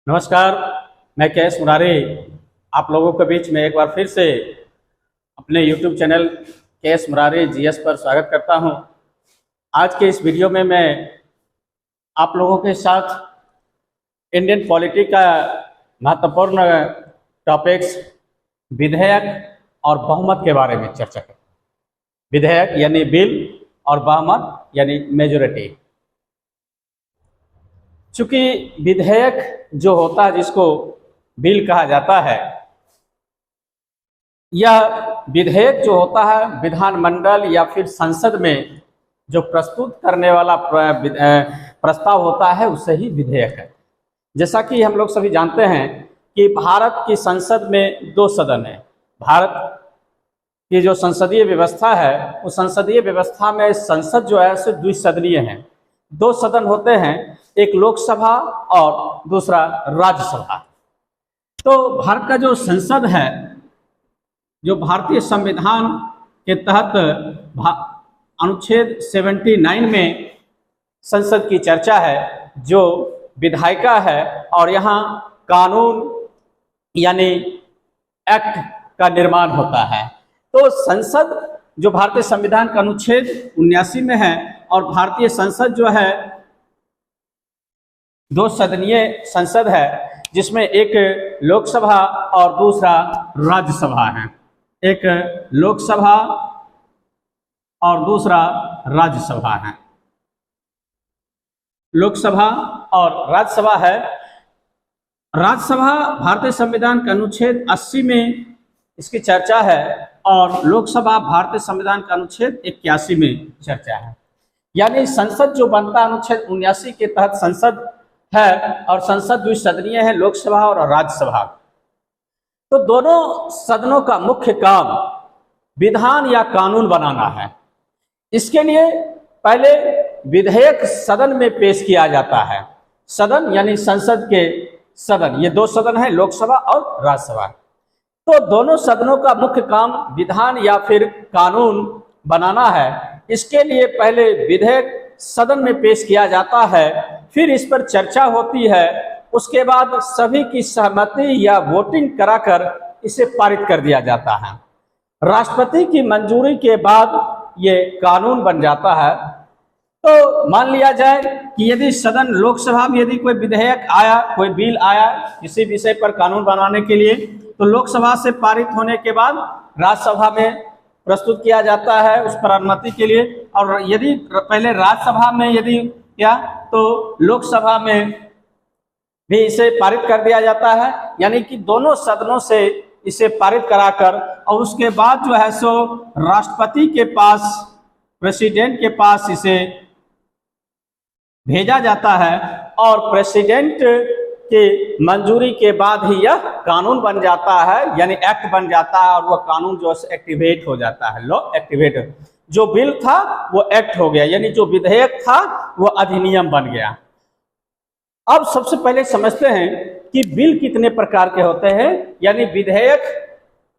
नमस्कार। मैं के.एस. मुरारी आप लोगों के बीच में एक बार फिर से अपने YouTube channel KS. Murari GS पर स्वागत करता हूं। आज के इस वीडियो में मैं आप लोगों के साथ इंडियन पॉलिटी का महत्वपूर्ण टॉपिक्स विधेयक और बहुमत के बारे में चर्चा करें। विधेयक यानी बिल और बहुमत यानी मेजोरिटी। चूंकि विधेयक जो होता है जिसको बिल कहा जाता है, यह विधेयक जो होता है विधानमंडल या फिर संसद में जो प्रस्तुत करने वाला प्रस्ताव होता है उसे ही विधेयक है। जैसा कि हम लोग सभी जानते हैं कि भारत की संसद में दो सदन है। भारत की जो संसदीय व्यवस्था है उस संसदीय व्यवस्था में संसद जो है सो द्विसदनीय है। दो सदन होते हैं, एक लोकसभा और दूसरा राज्यसभा। तो भारत का जो संसद है, जो भारतीय संविधान के तहत अनुच्छेद 79 में संसद की चर्चा है, जो विधायिका है और यहाँ कानून यानी एक्ट का निर्माण होता है। तो संसद जो भारतीय संविधान का अनुच्छेद 79 में है और भारतीय संसद जो है दो सदनीय संसद है, जिसमें एक लोकसभा और दूसरा राज्यसभा है। एक लोकसभा और दूसरा राज्यसभा है। लोकसभा और राज्यसभा है। राज्यसभा भारतीय संविधान का अनुच्छेद 80 में इसकी चर्चा है और लोकसभा भारतीय संविधान का अनुच्छेद 81 में चर्चा है। यानी संसद जो बनता है अनुच्छेद 79 के तहत संसद है और संसद द्विसदनीय है, लोकसभा और राज्यसभा। तो दोनों सदनों का मुख्य काम विधान या कानून बनाना है। इसके लिए पहले विधेयक सदन में पेश किया जाता है। सदन यानी संसद के सदन, ये दो सदन है, लोकसभा और राज्यसभा। तो दोनों सदनों का मुख्य काम विधान या फिर कानून बनाना है। इसके लिए पहले विधेयक सदन में पेश किया जाता है, फिर इस पर चर्चा होती है, उसके बाद सभी की सहमति या वोटिंग कराकर इसे पारित कर दिया जाता है। राष्ट्रपति की मंजूरी के बाद ये कानून बन जाता है। तो मान लिया जाए कि यदि सदन लोकसभा में यदि कोई विधेयक आया, कोई बिल आया किसी विषय पर कानून बनाने के लिए, तो लोकसभा से पारित होने के बाद राज्यसभा में प्रस्तुत किया जाता है उस पर अनुमति के लिए। और यदि पहले राज्यसभा में यदि क्या, तो लोकसभा में भी इसे पारित कर दिया जाता है। यानी कि दोनों सदनों से इसे पारित कराकर और उसके बाद जो है सो राष्ट्रपति के पास, प्रेसिडेंट के पास इसे भेजा जाता है और प्रेसिडेंट की मंजूरी के बाद ही यह कानून बन जाता है, यानी एक्ट बन जाता है और वह कानून जो है एक्टिवेट हो जाता है। लॉ एक्टिवेट, जो बिल था वो एक्ट हो गया, यानी जो विधेयक था वो अधिनियम बन गया। अब सबसे पहले समझते हैं कि बिल कितने प्रकार के होते हैं, यानी विधेयक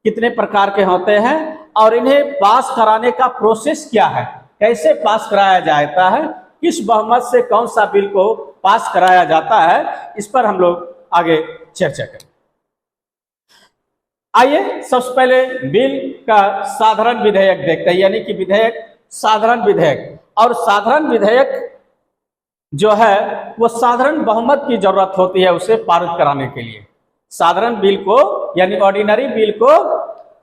कितने प्रकार के होते हैं और इन्हें पास कराने का प्रोसेस क्या है, कैसे पास कराया जाता है, किस बहुमत से कौन सा बिल को पास कराया जाता है, इस पर हम लोग आगे चर्चा करें। आइए सबसे पहले बिल का साधारण विधेयक देखते हैं, यानी कि विधेयक, साधारण विधेयक। और साधारण विधेयक जो है वो साधारण बहुमत की जरूरत होती है उसे पारित कराने के लिए। साधारण बिल को यानी ऑर्डिनरी बिल को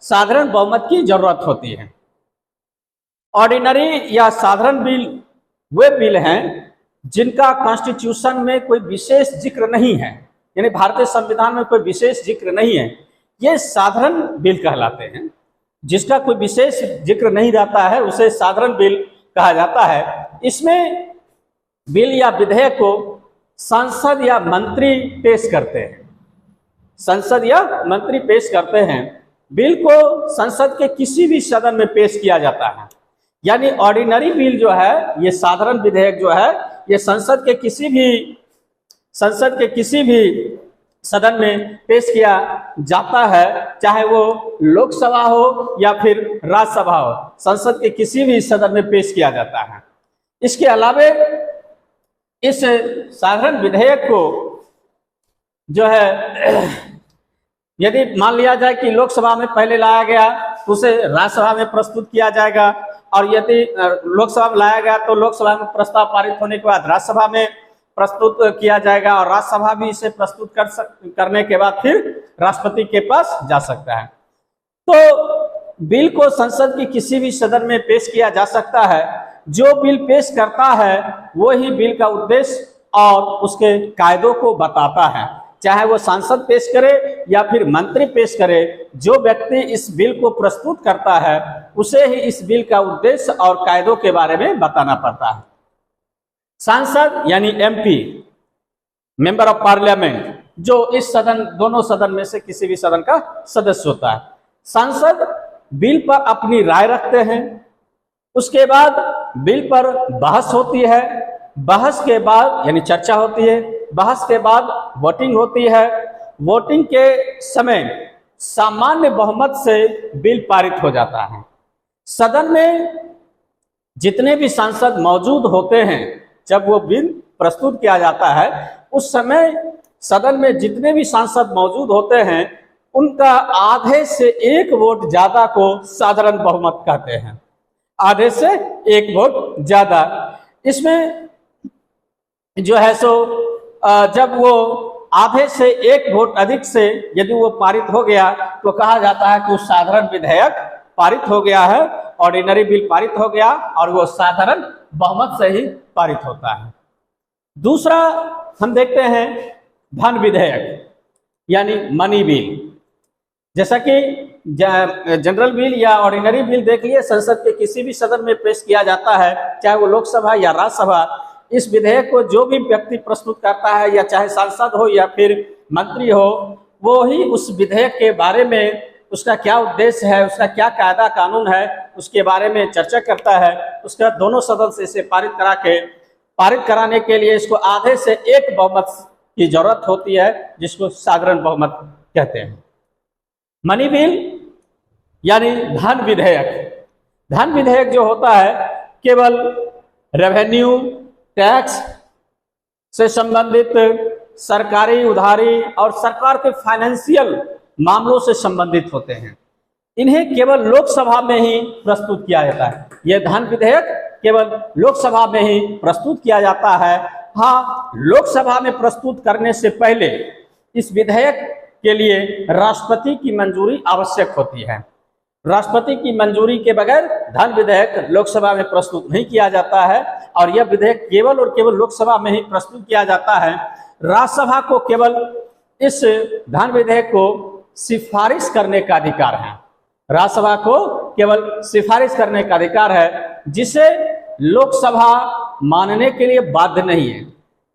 साधारण बहुमत की जरूरत होती है। ऑर्डिनरी या साधारण बिल वे बिल हैं जिनका कॉन्स्टिट्यूशन में कोई विशेष जिक्र नहीं है, यानी भारतीय संविधान में कोई विशेष जिक्र नहीं है, ये साधारण बिल कहलाते हैं। जिसका कोई विशेष जिक्र नहीं रहता है उसे साधारण बिल कहा जाता है। इसमें बिल या विधेयक को सांसद या मंत्री पेश करते हैं। संसद या मंत्री पेश करते हैं। बिल को संसद के किसी भी सदन में पेश किया जाता है। यानी ऑर्डिनरी बिल जो है, ये साधारण विधेयक जो है, ये संसद के किसी भी सदन में पेश किया जाता है, चाहे वो लोकसभा हो या फिर राज्यसभा हो, संसद के किसी भी सदन में पेश किया जाता है। इसके अलावे इस साधारण विधेयक को जो है यदि मान लिया जाए कि लोकसभा में पहले लाया गया तो उसे राज्यसभा में प्रस्तुत किया जाएगा, और यदि लोकसभा में लाया गया तो लोकसभा में प्रस्ताव पारित होने के बाद राज्यसभा में प्रस्तुत किया जाएगा, और राज्यसभा भी इसे प्रस्तुत करने के बाद फिर राष्ट्रपति के पास जा सकता है। तो बिल को संसद की किसी भी सदन में पेश किया जा सकता है। जो बिल पेश करता है वो ही बिल का उद्देश्य और उसके कायदों को बताता है, चाहे वो सांसद पेश करे या फिर मंत्री पेश करे। जो व्यक्ति इस बिल को प्रस्तुत करता है उसे ही इस बिल का उद्देश्य और कायदों के बारे में बताना पड़ता है। सांसद यानी एमपी, मेंबर ऑफ पार्लियामेंट, जो इस सदन, दोनों सदन में से किसी भी सदन का सदस्य होता है। सांसद बिल पर अपनी राय रखते हैं, उसके बाद बिल पर बहस होती है, बहस के बाद यानी चर्चा होती है, बहस के बाद वोटिंग होती है। वोटिंग के समय सामान्य बहुमत से बिल पारित हो जाता है। सदन में जितने भी सांसद मौजूद होते हैं, जब वो बिल प्रस्तुत किया जाता है उस समय सदन में जितने भी सांसद मौजूद होते हैं उनका आधे से एक वोट ज्यादा को साधारण बहुमत कहते हैं। आधे से एक वोट ज्यादा, इसमें जो है सो जब वो आधे से एक वोट अधिक से यदि वो पारित हो गया तो कहा जाता है कि वो साधारण विधेयक पारित हो गया है, ऑर्डिनरी बिल पारित हो गया, और वो साधारण बहुमत से ही पारित होता है। दूसरा हम देखते हैं धन विधेयक यानी मनी बिल। जैसा कि जनरल बिल या ऑर्डिनरी बिल देख लिए, संसद के किसी भी सदन में पेश किया जाता है, चाहे वो लोकसभा या राज्यसभा। इस विधेयक को जो भी व्यक्ति प्रस्तुत करता है, या चाहे सांसद हो या फिर मंत्री हो, वो ही उस विधेयक के बारे में, उसका क्या उद्देश्य है, उसका क्या कायदा कानून है, उसके बारे में चर्चा करता है। उसका दोनों सदन से इसे पारित कराने के लिए इसको आधे से एक बहुमत की जरूरत होती है, जिसको साधारण बहुमत कहते हैं। मनी बिल यानी धन विधेयक। धन विधेयक जो होता है केवल रेवेन्यू टैक्स से संबंधित, सरकारी उधारी और सरकार के फाइनेंशियल मामलों से संबंधित होते हैं। इन्हें केवल लोकसभा में ही प्रस्तुत किया जाता है। यह धन विधेयक केवल लोकसभा में ही प्रस्तुत किया जाता है। हाँ, लोकसभा में प्रस्तुत करने से पहले इस विधेयक के लिए राष्ट्रपति की मंजूरी आवश्यक होती है। राष्ट्रपति की मंजूरी के बगैर धन विधेयक लोकसभा में प्रस्तुत नहीं किया जाता है, और यह विधेयक केवल और केवल लोकसभा में ही प्रस्तुत किया जाता है। राज्यसभा को केवल इस धन विधेयक को सिफारिश करने का अधिकार है। राज्यसभा को केवल सिफारिश करने का अधिकार है, जिसे लोकसभा मानने के लिए बाध्य नहीं है।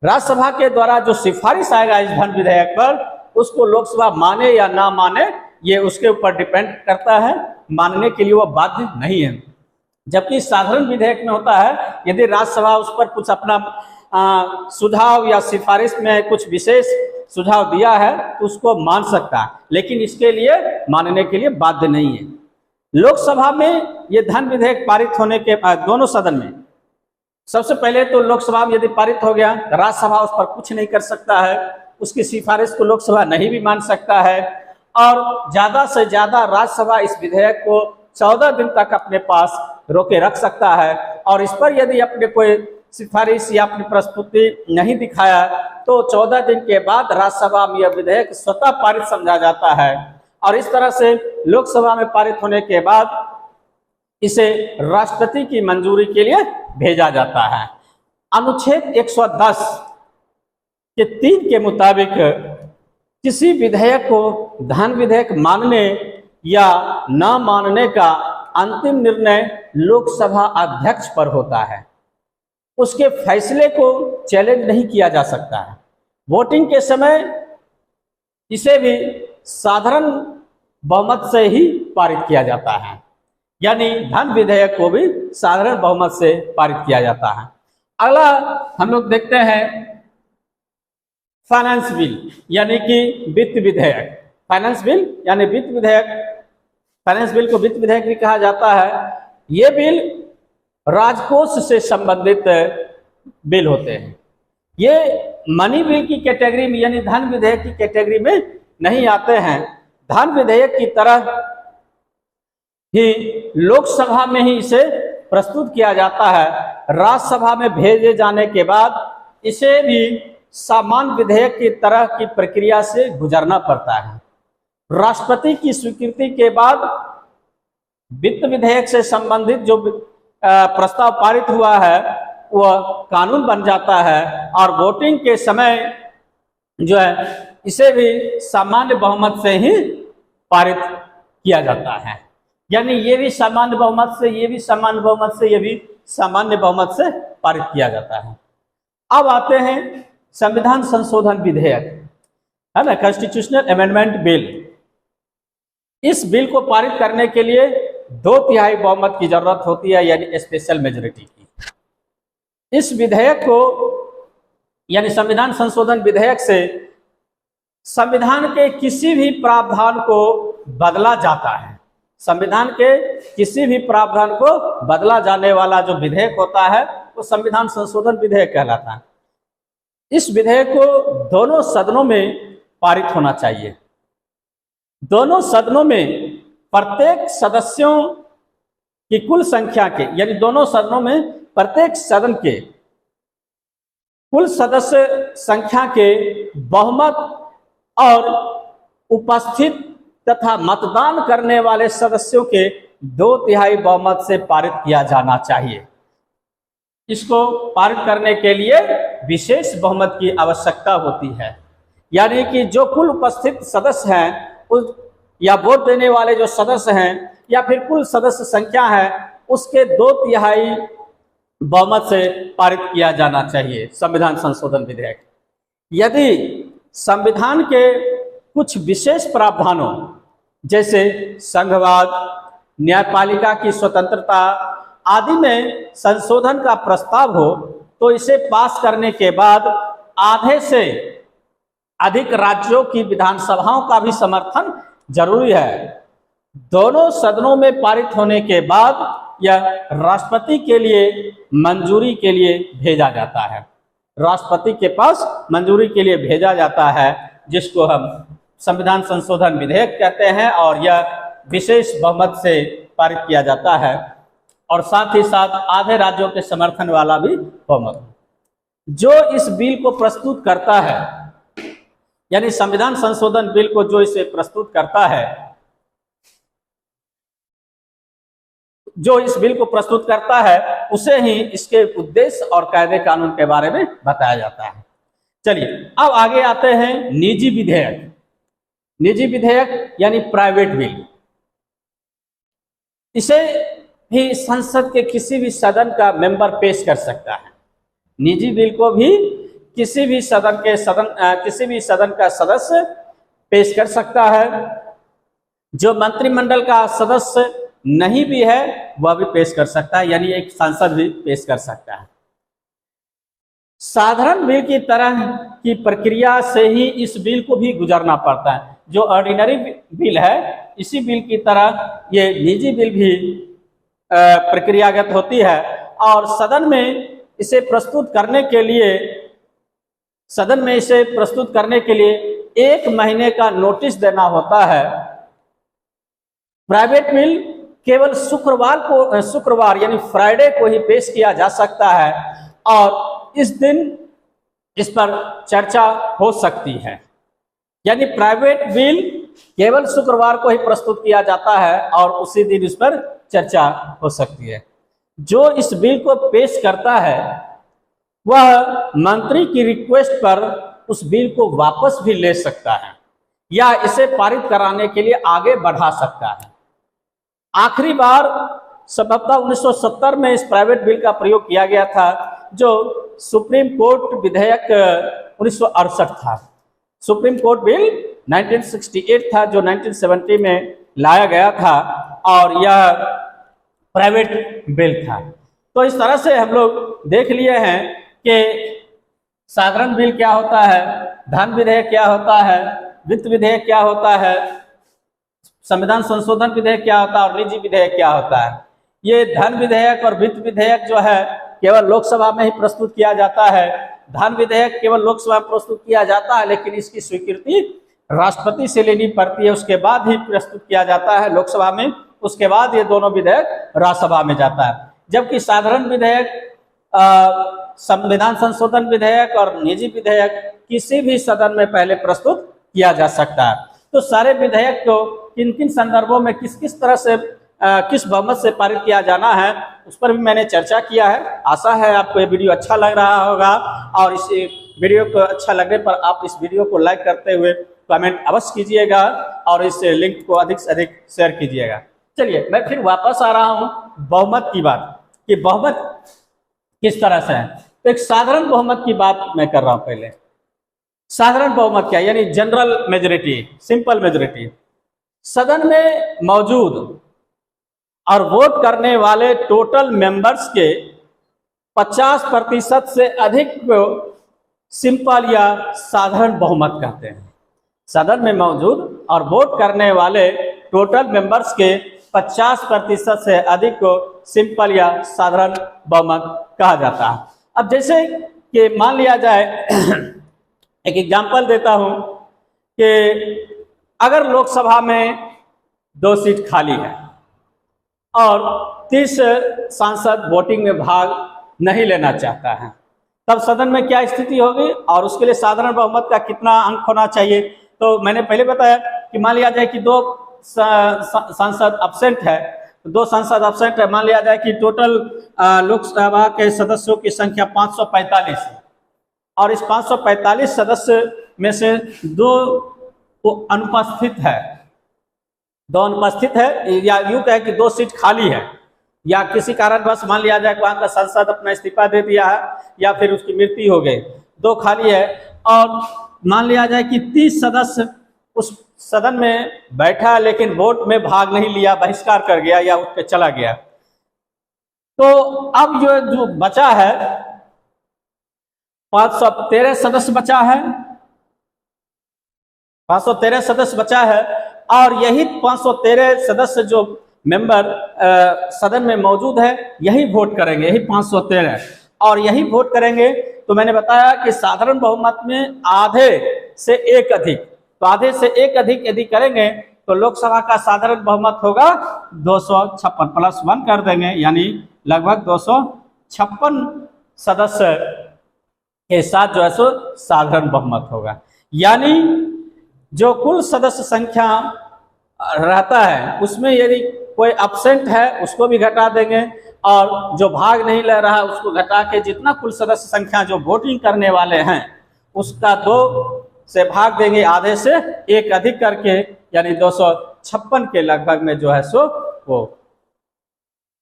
राज्यसभा के द्वारा जो सिफारिश आएगा इस धन विधेयक पर, उसको लोकसभा माने या ना माने ये उसके ऊपर डिपेंड करता है, मानने के लिए वो बाध्य नहीं है। जबकि साधारण विधेयक में होता है, यदि राज्यसभा उस पर कुछ अपना सुझाव या सिफारिश में कुछ विशेष सुझाव दिया है तो उसको मान सकता है, लेकिन इसके लिए मानने के लिए बाध्य नहीं है। लोकसभा में ये धन विधेयक पारित होने के दोनों सदन में, सबसे पहले तो लोकसभा में यदि पारित हो गया, राज्यसभा उस पर कुछ नहीं कर सकता है, उसकी सिफारिश को लोकसभा नहीं भी मान सकता है, और ज्यादा से ज्यादा राज्यसभा इस विधेयक को 14 दिन तक अपने पास रोके रख सकता है। और इस पर यदि अपने कोई सिफारिश या अपनी प्रस्तुति नहीं दिखाया तो 14 दिन के बाद राज्यसभा में यह विधेयक स्वतः पारित समझा जाता है, और इस तरह से लोकसभा में पारित होने के बाद इसे राष्ट्रपति की मंजूरी के लिए भेजा जाता है। अनुच्छेद 110 के 3 के मुताबिक किसी विधेयक को धन विधेयक मानने या ना मानने का अंतिम निर्णय लोकसभा अध्यक्ष पर होता है। उसके फैसले को चैलेंज नहीं किया जा सकता है। वोटिंग के समय इसे भी साधारण बहुमत से ही पारित किया जाता है, यानी धन विधेयक को भी साधारण बहुमत से पारित किया जाता है। अगला हम लोग देखते हैं फाइनेंस बिल यानी कि वित्त विधेयक। फाइनेंस बिल यानी वित्त विधेयक, फाइनेंस बिल को वित्त विधेयक भी कहा जाता है। ये बिल राजकोष से संबंधित बिल होते हैं। ये मनी बिल की कैटेगरी में यानी धन विधेयक की कैटेगरी में नहीं आते हैं। धन विधेयक की तरह ही लोकसभा में ही इसे प्रस्तुत किया जाता है। राज्यसभा में भेजे जाने के बाद इसे भी सामान्य विधेयक की तरह की प्रक्रिया से गुजरना पड़ता है। राष्ट्रपति की स्वीकृति के बाद वित्त विधेयक से संबंधित जो प्रस्ताव पारित हुआ है वह कानून बन जाता है और वोटिंग के समय जो है इसे भी सामान्य बहुमत से ही पारित किया जाता है। यानी ये भी सामान्य बहुमत से, ये भी सामान्य बहुमत से, ये भी सामान्य बहुमत से पारित किया जाता है। अब आते हैं संविधान संशोधन विधेयक, है ना, कॉन्स्टिट्यूशनल अमेंडमेंट बिल। इस बिल को पारित करने के लिए 2/3 बहुमत की जरूरत होती है, यानी स्पेशल मेजोरिटी की। इस विधेयक को यानी संविधान संशोधन विधेयक से संविधान के किसी भी प्रावधान को बदला जाता है। संविधान के किसी भी प्रावधान को बदला जाने वाला जो विधेयक होता है वो संविधान संशोधन विधेयक कहलाता है। इस विधेयक को दोनों सदनों में पारित होना चाहिए। दोनों सदनों में प्रत्येक सदस्यों की कुल संख्या के यानी दोनों सदनों में प्रत्येक सदन के कुल सदस्य संख्या के बहुमत और उपस्थित तथा मतदान करने वाले सदस्यों के 2/3 बहुमत से पारित किया जाना चाहिए। इसको पारित करने के लिए विशेष बहुमत की आवश्यकता होती है, यानी कि जो कुल उपस्थित सदस्य हैं उस या वोट देने वाले जो सदस्य हैं या फिर कुल सदस्य संख्या है उसके 2/3 बहुमत से पारित किया जाना चाहिए संविधान संशोधन विधेयक। यदि संविधान के कुछ विशेष प्रावधानों जैसे संघवाद, न्यायपालिका की स्वतंत्रता आदि में संशोधन का प्रस्ताव हो तो इसे पास करने के बाद आधे से अधिक राज्यों की विधानसभाओं का भी समर्थन जरूरी है। दोनों सदनों में पारित होने के बाद यह राष्ट्रपति के लिए मंजूरी के लिए भेजा जाता है। राष्ट्रपति के पास मंजूरी के लिए भेजा जाता है, जिसको हम संविधान संशोधन विधेयक कहते हैं, और यह विशेष बहुमत से पारित किया जाता है और साथ ही साथ आधे राज्यों के समर्थन वाला भी बहुमत। जो इस बिल को प्रस्तुत करता है यानी संविधान संशोधन बिल को जो इसे प्रस्तुत करता है, जो इस बिल को प्रस्तुत करता है उसे ही इसके उद्देश्य और कायदे कानून के बारे में बताया जाता है। चलिए अब आगे आते हैं निजी विधेयक। निजी विधेयक यानी प्राइवेट बिल। इसे भी संसद के किसी भी सदन का मेंबर पेश कर सकता है। निजी बिल को भी किसी भी सदन का सदस्य पेश कर सकता है। जो मंत्रिमंडल का सदस्य नहीं भी है वह भी पेश कर सकता है, यानी एक सांसद भी पेश कर सकता है। साधारण बिल की तरह की प्रक्रिया से ही इस बिल को भी गुजरना पड़ता है। जो ऑर्डिनरी बिल है इसी बिल की तरह ये निजी बिल भी प्रक्रियागत होती है और सदन में इसे प्रस्तुत करने के लिए 1 महीने का नोटिस देना होता है। प्राइवेट बिल केवल शुक्रवार यानी फ्राइडे को ही पेश किया जा सकता है और इस दिन इस पर चर्चा हो सकती है। यानी प्राइवेट बिल केवल शुक्रवार को ही प्रस्तुत किया जाता है और उसी दिन इस पर चर्चा हो सकती है। जो इस बिल को पेश करता है वह मंत्री की रिक्वेस्ट पर उस बिल को वापस भी ले सकता है या इसे पारित कराने के लिए आगे बढ़ा सकता है। आखिरी बार संभवतः 1970 में इस प्राइवेट बिल का प्रयोग किया गया था, जो सुप्रीम कोर्ट विधेयक 1968 था। सुप्रीम कोर्ट बिल 1968 था जो 1970 में लाया गया था और यह प्राइवेट बिल था। तो इस तरह से हम लोग देख लिए हैं कि साधारण बिल क्या होता है, धन विधेयक क्या होता है, वित्त विधेयक क्या होता है, संविधान संशोधन विधेयक क्या होता है और निजी विधेयक क्या होता है। ये धन विधेयक और वित्त विधेयक जो है केवल लोकसभा में ही प्रस्तुत किया जाता है, धन विधेयक केवल लोकसभा में प्रस्तुत किया जाता है, लेकिन इसकी स्वीकृति राष्ट्रपति से लेनी पड़ती है, उसके बाद ही प्रस्तुत किया जाता है लोकसभा में, उसके बाद ये दोनों विधेयक राज्यसभा में जाता है। जबकि साधारण विधेयक, संविधान संशोधन विधेयक और निजी विधेयक किसी भी सदन में पहले प्रस्तुत किया जा सकता है। तो सारे विधेयक को किन किन संदर्भों में किस किस तरह से किस बहुमत से पारित किया जाना है, उस पर भी मैंने चर्चा किया है। आशा है आपको ये वीडियो अच्छा लग रहा होगा, और इस वीडियो को अच्छा लगने पर आप इस वीडियो को लाइक करते हुए कमेंट अवश्य कीजिएगा और इस लिंक को अधिक से अधिक शेयर कीजिएगा। चलिए मैं फिर वापस आ रहा हूँ बहुमत की बात, कि बहुमत किस तरह से है। तो एक साधारण बहुमत की बात मैं कर रहा हूँ। पहले साधारण बहुमत क्या, यानी जनरल मेजोरिटी, सिंपल मेजोरिटी। सदन में मौजूद और वोट करने वाले टोटल मेंबर्स के 50% से अधिक को सिंपल या साधारण बहुमत कहते हैं। सदन में मौजूद और वोट करने वाले टोटल मेंबर्स के 50% से अधिक को सिंपल या साधारण बहुमत कहा जाता है। अब जैसे कि मान लिया जाए, एक एग्जांपल देता हूं कि अगर लोकसभा में 2 सीट खाली है और 30 सांसद वोटिंग में भाग नहीं लेना चाहता है, तब सदन में क्या स्थिति होगी और उसके लिए साधारण बहुमत का कितना अंक होना चाहिए। तो मैंने पहले बताया कि मान लिया जाए कि 2 सांसद अब्सेंट है, तो 2 सांसद अब्सेंट है, मान लिया जाए कि टोटल लोकसभा के सदस्यों की संख्या 545 है, और इस 545 सदस्य में से 2 अनुपस्थित है, 2 अनुपस्थित है, या यूं कहे कि 2 सीट खाली है, या किसी कारणवश मान लिया जाए कि वहां का सांसद अपना इस्तीफा दे दिया है या फिर उसकी मृत्यु हो गई, 2 खाली है, और मान लिया जाए कि 30 सदस्य उस सदन में बैठा लेकिन वोट में भाग नहीं लिया, बहिष्कार कर गया या उठ के चला गया। तो अब जो बचा है 513 सदस्य बचा है, 513 सदस्य बचा है, और यही 513 सदस्य जो मेंबर सदन में मौजूद है यही वोट करेंगे, यही 513, और यही वोट करेंगे। तो मैंने बताया कि साधारण बहुमत में आधे से एक अधिक, तो आधे से एक अधिक यदि करेंगे तो लोकसभा का साधारण बहुमत होगा 256 प्लस 1 कर देंगे, यानी लगभग 256 सदस्य के साथ जो है सो साधारण बहुमत होगा। यानी जो कुल सदस्य संख्या रहता है उसमें यदि कोई एब्सेंट है उसको भी घटा देंगे, और जो भाग नहीं ले रहा उसको घटा के जितना कुल सदस्य संख्या जो वोटिंग करने वाले हैं उसका 2 से भाग देंगे, आधे से एक अधिक करके, यानी 256 के लगभग में जो है सो वो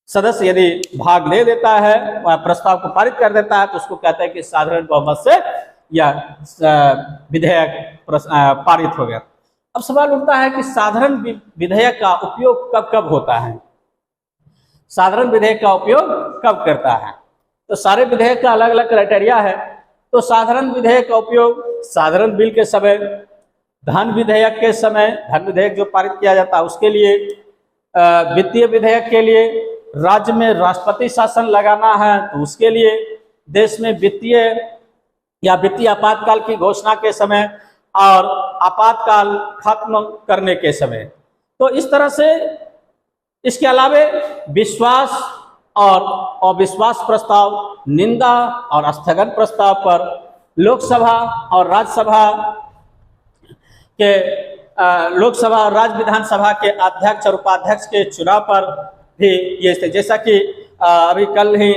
सदस्य यदि भाग ले देता है, प्रस्ताव को पारित कर देता है, तो उसको कहते हैं कि साधारण बहुमत से यह विधेयक पारित हो गया। अब सवाल उठता है कि साधारण विधेयक का उपयोग कब कब होता है, साधारण विधेयक का उपयोग कब करता है। तो सारे विधेयक का अलग अलग क्राइटेरिया है। तो साधारण विधेयक का उपयोग साधारण बिल के समय, धन विधेयक के समय, धन विधेयक जो पारित किया जाता है उसके लिए, वित्तीय विधेयक के लिए, राज्य में राष्ट्रपति शासन लगाना है तो उसके लिए, देश में वित्तीय या वित्तीय आपातकाल की घोषणा के समय, और आपातकाल खत्म करने के समय। तो इस तरह से इसके अलावे विश्वास और अविश्वास प्रस्ताव, निंदा और स्थगन प्रस्ताव पर लोकसभा और राज्यसभा के लोकसभा और राज्य विधानसभा के अध्यक्ष और उपाध्यक्ष के चुनाव पर भी ये, जैसा कि अभी कल ही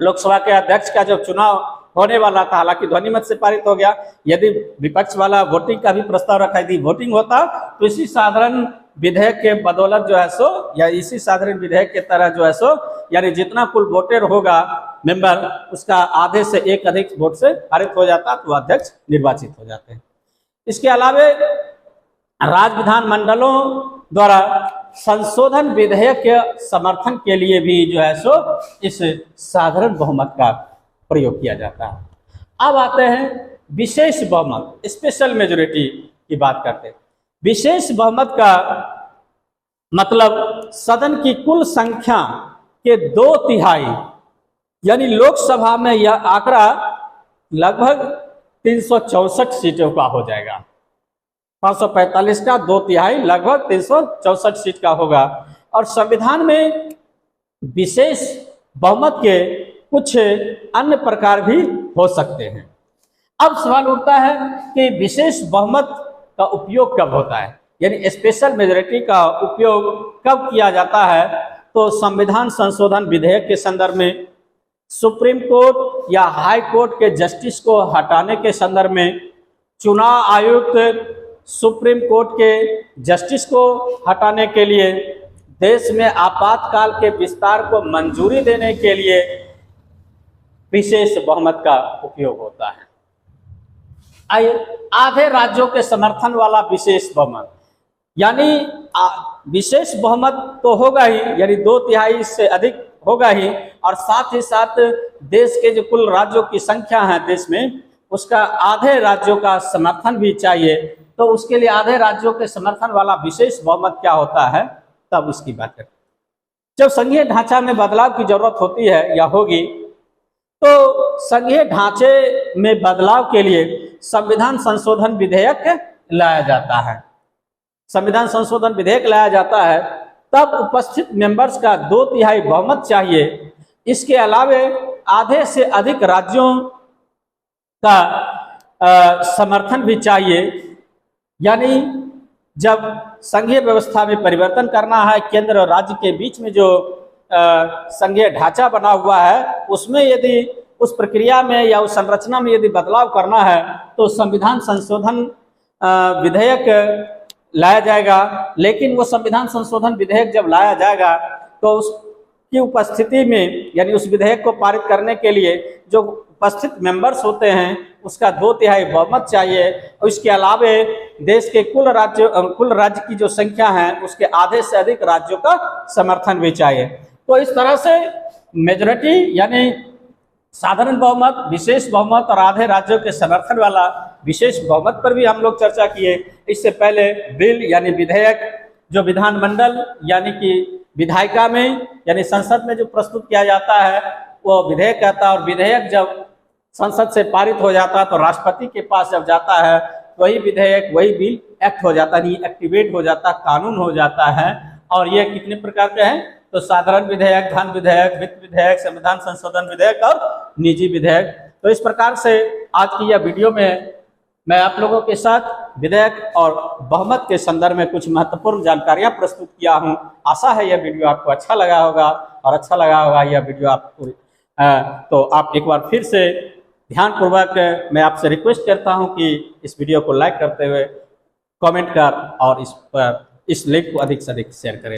लोकसभा के अध्यक्ष का जब चुनाव होने वाला था, हालांकि ध्वनिमत से पारित हो गया, यदि विपक्ष वाला वोटिंग का भी प्रस्ताव रखा, यदि वोटिंग होता तो इसी साधारण विधेयक के बदौलत जो है सो, या इसी साधारण विधेयक के तरह जो है सो, यानी जितना कुल वोटर होगा मेंबर उसका आधे से एक अधिक वोट से पारित हो जाता तो अध्यक्ष निर्वाचित हो जाते हैं। इसके अलावे राज्य विधानमंडलों द्वारा संशोधन विधेयक के समर्थन के लिए भी जो है सो इस साधारण बहुमत का प्रयोग किया जाता है। अब आते हैं विशेष बहुमत, स्पेशल मेजोरिटी की बात करते हैं। विशेष बहुमत का मतलब सदन की कुल संख्या के 2/3, यानी लोकसभा में यह आंकड़ा लगभग 364 सीटों का हो जाएगा। 545 का 2/3 लगभग 364 सीट का होगा। और संविधान में विशेष बहुमत के कुछ अन्य प्रकार भी हो सकते हैं। अब सवाल उठता है कि विशेष बहुमत का उपयोग कब होता है, यानी स्पेशल मेजॉरिटी का उपयोग कब किया जाता है। तो संविधान संशोधन विधेयक के संदर्भ में, सुप्रीम कोर्ट या हाई कोर्ट के जस्टिस को हटाने के संदर्भ में, चुनाव आयुक्त सुप्रीम कोर्ट के जस्टिस को हटाने के लिए, देश में आपातकाल के विस्तार को मंजूरी देने के लिए विशेष बहुमत का उपयोग होता है। आधे राज्यों के समर्थन वाला विशेष बहुमत, यानी विशेष बहुमत तो होगा ही, यानी 2/3 से अधिक होगा ही, और साथ ही साथ देश के जो कुल राज्यों की संख्या है देश में, उसका आधे राज्यों का समर्थन भी चाहिए। तो उसके लिए आधे राज्यों के समर्थन वाला विशेष बहुमत क्या होता है, तब उसकी बात करें। जब संघीय ढांचा में बदलाव की जरूरत होती है या होगी, तो संघीय ढांचे में बदलाव के लिए संविधान संशोधन विधेयक लाया जाता है। संविधान संशोधन विधेयक लाया जाता है, तब उपस्थित मेंबर्स का 2/3 बहुमत चाहिए। इसके अलावे आधे से अधिक राज्यों का समर्थन भी चाहिए। यानी जब संघीय व्यवस्था में परिवर्तन करना है, केंद्र और राज्य के बीच में जो संघीय ढांचा बना हुआ है, उसमें यदि उस प्रक्रिया में या उस संरचना में यदि बदलाव करना है, तो संविधान संशोधन विधेयक लाया जाएगा। लेकिन वो संविधान संशोधन विधेयक जब लाया जाएगा, तो उसकी उपस्थिति में, यानी उस विधेयक को पारित करने के लिए जो उपस्थित मेंबर्स होते हैं, उसका 2/3 बहुमत चाहिए। और इसके अलावे देश के कुल राज्य की जो संख्या है, उसके आधे से अधिक राज्यों का समर्थन भी चाहिए। तो इस तरह से मेजॉरिटी यानी साधारण बहुमत, विशेष बहुमत और आधे राज्यों के समर्थन वाला विशेष बहुमत पर भी हम लोग चर्चा किए। इससे पहले बिल यानी विधेयक जो विधानमंडल यानी कि विधायिका में यानी संसद में जो प्रस्तुत किया जाता है, वो विधेयक कहता है। और विधेयक जब संसद से पारित हो जाता है, तो राष्ट्रपति के पास जब जाता है, वही विधेयक, वही बिल एक्ट हो जाता है, एक्टिवेट हो जाता, कानून हो जाता है। और ये कितने प्रकार के हैं, तो साधारण विधेयक, धन विधेयक, वित्त विधेयक, संविधान संशोधन विधेयक और निजी विधेयक। तो इस प्रकार से आज की यह वीडियो में मैं आप लोगों के साथ विधेयक और बहुमत के संदर्भ में कुछ महत्वपूर्ण जानकारियां प्रस्तुत किया हूं। आशा है यह वीडियो आपको अच्छा लगा होगा, और अच्छा लगा होगा यह वीडियो आपको, तो आप एक बार फिर से ध्यानपूर्वक मैं आपसे रिक्वेस्ट करता हूं कि इस वीडियो को लाइक करते हुए कमेंट कर और इस लिंक को अधिक से अधिक शेयर करें।